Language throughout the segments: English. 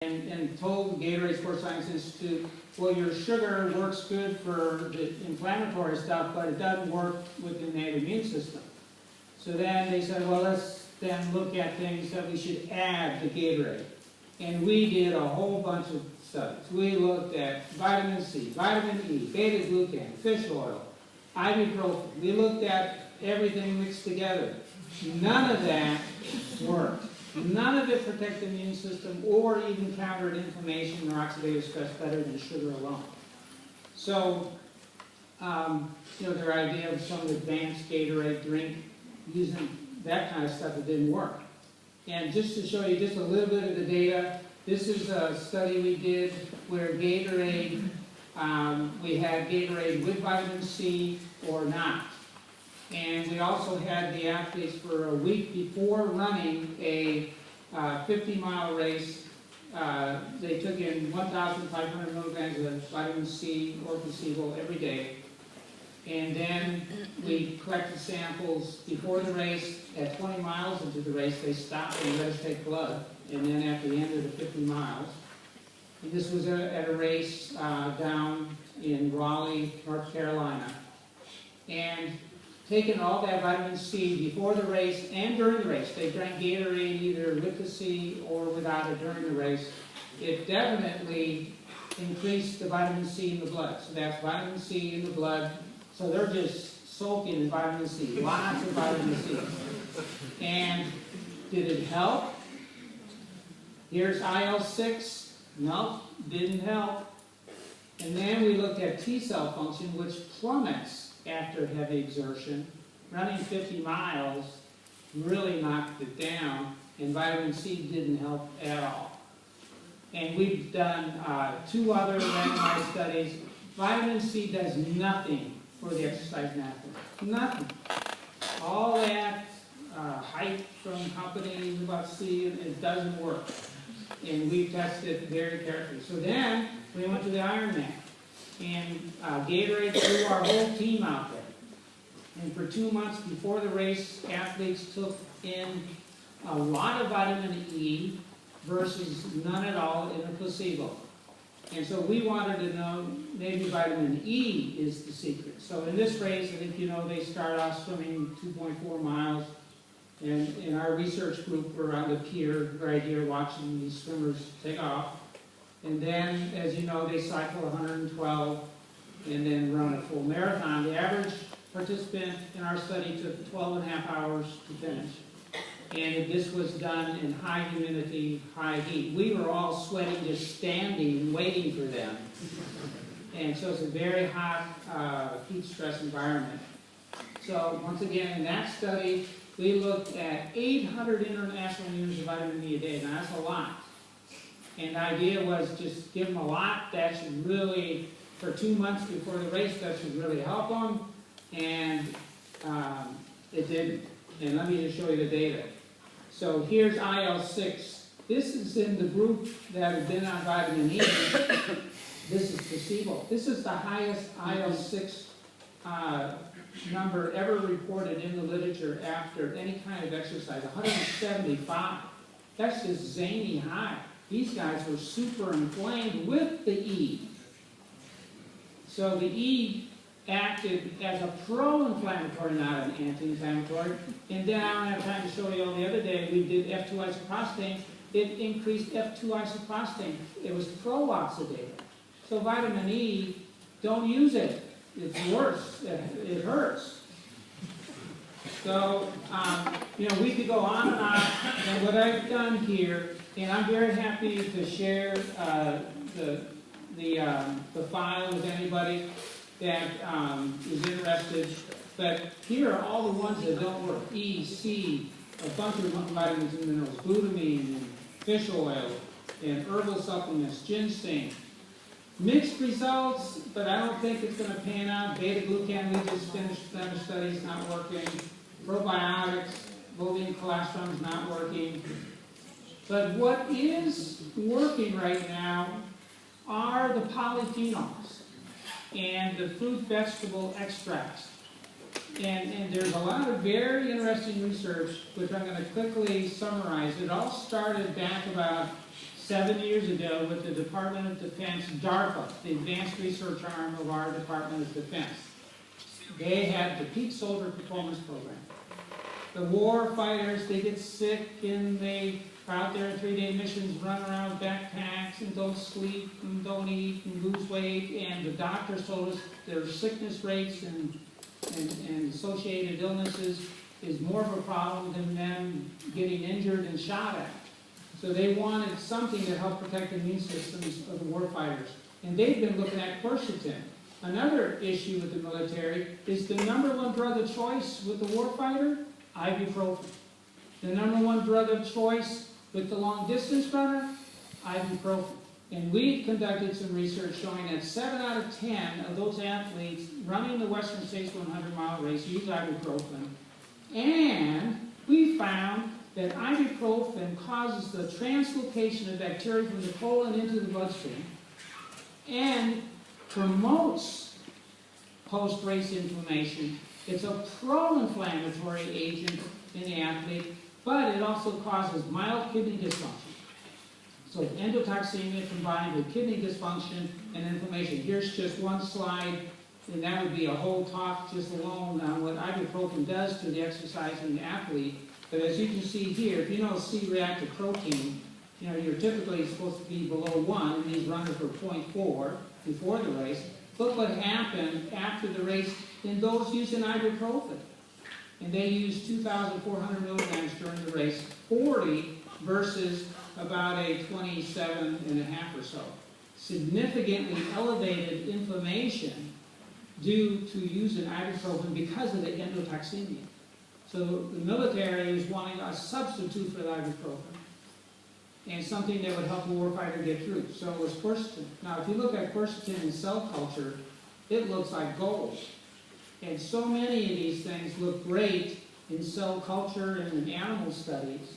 and told Gatorade Sports Science Institute, well, your sugar works good for the inflammatory stuff, but it doesn't work with the innate immune system. So then they said, well, let's then look at things that we should add to Gatorade. And we did a whole bunch of studies. We looked at vitamin C, vitamin E, beta-glucan, fish oil, ibuprofen. We looked at everything mixed together. None of that worked. None of it protected the immune system or even countered inflammation or oxidative stress better than sugar alone. So, their idea of some advanced Gatorade drink using that kind of stuff, it didn't work. And just to show you just a little bit of the data, this is a study we did where Gatorade, we had Gatorade with vitamin C or not. And we also had the athletes for a week before running a 50-mile race. They took in 1,500 milligrams of vitamin C or placebo every day. And then we collected samples before the race. At 20 miles into the race, they stopped and let us take blood. And then at the end of the 50 miles, and this was at a race down in Raleigh, North Carolina. And taking all that vitamin C before the race and during the race, they drank Gatorade either with the C or without it during the race. It definitely increased the vitamin C in the blood. So that's vitamin C in the blood. So they're just soaking in vitamin C, lots of vitamin C. And did it help? Here's IL-6. No, didn't help. And then we looked at T cell function, which plummets after heavy exertion. Running 50 miles really knocked it down, and vitamin C didn't help at all. And we've done 2 other randomized studies. Vitamin C does nothing for the exercise athlete. Nothing. All that hype from companies about C, it doesn't work. And we've tested it very carefully. So then we went to the Ironman. And Gatorade threw our whole team out there. And for 2 months before the race, athletes took in a lot of vitamin E versus none at all in a placebo. And so we wanted to know, maybe vitamin E is the secret. So in this race, I think they start off swimming 2.4 miles. And in our research group, we're on the pier right here watching these swimmers take off. And then, as you know, they cycle 112 and then run a full marathon. The average participant in our study took 12 and a half hours to finish. And this was done in high humidity, high heat. We were all sweating just standing, waiting for them. And so it's a very hot heat stress environment. So once again, in that study, we looked at 800 international units of vitamin E a day. Now that's a lot. And the idea was just give them a lot. That should really, for 2 months before the race, that should really help them. And it didn't. And let me just show you the data. So here's IL-6. This is in the group that has been on vitamin E. This is placebo. This is the highest IL-6 number ever reported in the literature after any kind of exercise, 175. That's just zany high. These guys were super inflamed with the E. So the E acted as a pro-inflammatory, not an anti-inflammatory. And then I don't have time to show you all the other day, we did F2 isoprostane. It increased F2 isoprostane. It was pro-oxidative. So vitamin E, don't use it. It's worse. It hurts. So, we could go on and on. And what I've done here, and I'm very happy to share the file with anybody that is interested. But here are all the ones that don't work. E, C, a bunch of vitamins and minerals, glutamine, and fish oil, and herbal supplements, ginseng. Mixed results, but I don't think it's going to pan out. Beta-glucan, we just finished the study, it's not working. Probiotics, bovine colostrum is not working. But what is working right now are the polyphenols and the fruit vegetable extracts. And there's a lot of very interesting research, which I'm going to quickly summarize. It all started back about 7 years ago with the Department of Defense, DARPA, the Advanced Research Arm of our Department of Defense. They had the Peak Soldier Performance Program. The war fighters, they get sick and they are out there in 3-day missions, run around with backpacks and don't sleep and don't eat and lose weight. And the doctors told us their sickness rates and associated illnesses is more of a problem than them getting injured and shot at. So they wanted something to help protect the immune systems of the warfighters. And they've been looking at quercetin. Another issue with the military is the #1 drug of choice with the warfighter, ibuprofen. The #1 drug of choice with the long-distance runner, ibuprofen. And we conducted some research showing that 7 out of 10 of those athletes running the Western States 100-mile race use ibuprofen. And we found that ibuprofen causes the translocation of bacteria from the colon into the bloodstream and promotes post-race inflammation. It's a pro-inflammatory agent in the athlete, but it also causes mild kidney dysfunction. So endotoxemia combined with kidney dysfunction and inflammation. Here's just one slide, and that would be a whole talk just alone on what ibuprofen does to the exercising athlete. But as you can see here, if you know C-reactive protein, you're typically supposed to be below 1, and these runners were 0.4 before the race. Look what happened after the race in those using ibuprofen. And they used 2,400 milligrams during the race, 40 versus about a 27.5 or so. Significantly elevated inflammation due to using ibuprofen because of the endotoxemia. So the military is wanting a substitute for the ibuprofen and something that would help the warfighter get through. So it was quercetin. Now, if you look at quercetin in cell culture, it looks like gold. And so many of these things look great in cell culture and in animal studies.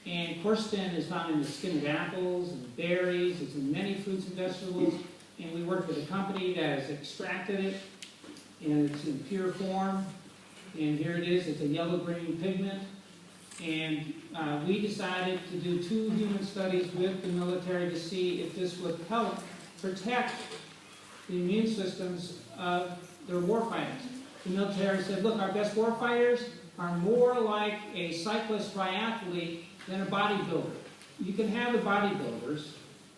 And quercetin is found in the skin of apples and berries. It's in many fruits and vegetables. And we worked with a company that has extracted it, and it's in pure form. And here it is. It's a yellow-green pigment. And we decided to do 2 human studies with the military to see if this would help protect the immune systems of their warfighters. The military said, look, our best warfighters are more like a cyclist triathlete than a bodybuilder. You can have the bodybuilders.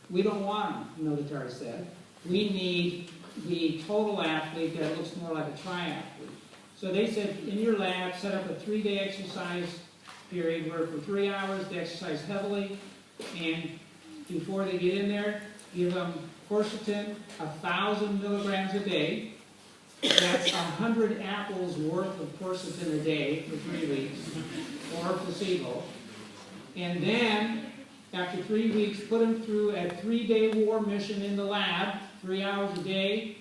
We don't want them, the military said. We need the total athlete that looks more like a triathlete. So they said, in your lab, set up a 3-day exercise period where for 3 hours they exercise heavily, and before they get in there, give them quercetin, 1,000 milligrams a day. That's 100 apples worth of quercetin a day for 3 weeks, or placebo. And then, after 3 weeks, put them through a 3-day war mission in the lab, 3 hours a day,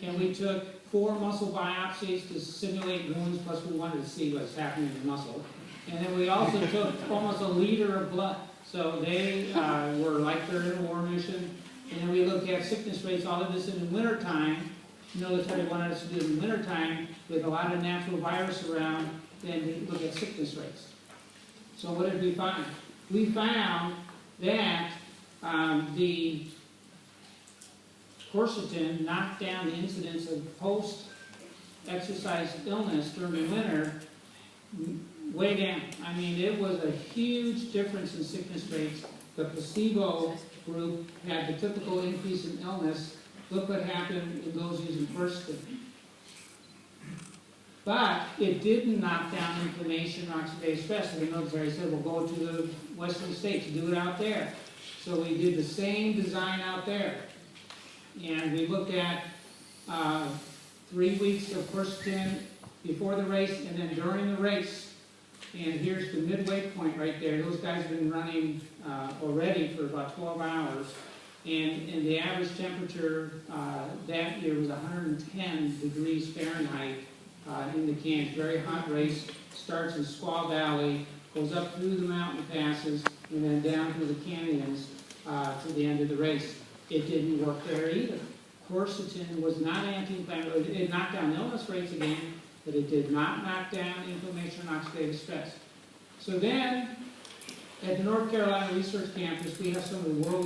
and we took 4 muscle biopsies to simulate wounds, plus we wanted to see what's happening in the muscle. And then we also took almost a liter of blood. So they were like they're in a war mission. And then we looked at sickness rates, all of this in the wintertime. The military wanted us to do it in the wintertime with a lot of natural virus around, then we look at sickness rates. So what did we find? We found that the quercetin knocked down the incidence of post-exercise illness during the winter way down. I mean, it was a huge difference in sickness rates. The placebo group had the typical increase in illness. Look what happened in those using quercetin. But it didn't knock down inflammation or oxidative stress. So the military said, well, go to the Western States, do it out there. So we did the same design out there. And we looked at 3 weeks of quercetin before the race and then during the race. And here's the midway point right there. Those guys have been running already for about 12 hours. And the average temperature that year was 110 degrees Fahrenheit in the canyons. Very hot race. Starts in Squaw Valley, goes up through the mountain passes, and then down through the canyons to the end of the race. It didn't work there either. Quercetin was not anti-inflammatory. It knocked down illness rates again, but it did not knock down inflammation and oxidative stress. So then at the North Carolina Research Campus, we have some of the world's